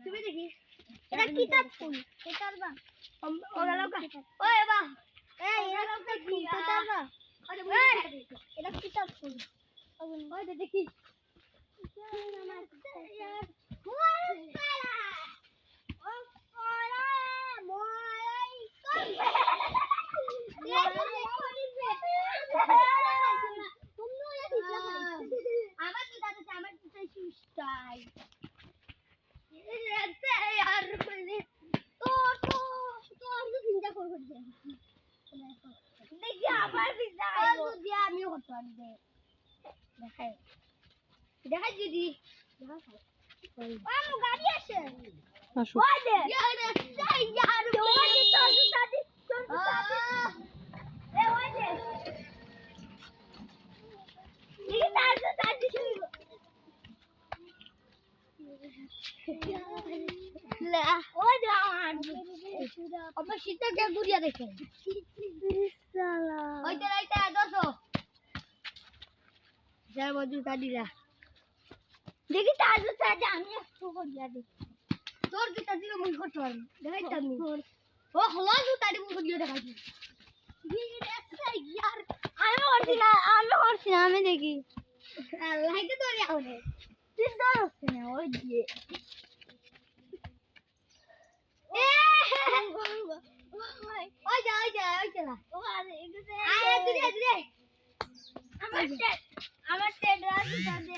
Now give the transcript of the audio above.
তুমি দেখি এটা কিতাব ফুল কিতাব বা ওরা লোক ওই বা এই এরা লোক কি কিতাব বা এটা কিতাব ফুল ওই দেখি দেখাই দিদি গাড়ি আসে আমার শীতকে গুড়িয়া দেখে দেখি তার সাথে আমি একটু করিয়া দেখি তোর যেটা দিলে মুই করতে পারি দেখাইতাম নি ও হলো জুতাটি মুই করিয়া দেখাইছি यार আমি করছি না আমি দেখি লাইতে তোর আউনে তুই দর হচ্ছে না ওই দিয়ে ওই যা না আয় দিরে আমার টেড রাজু দে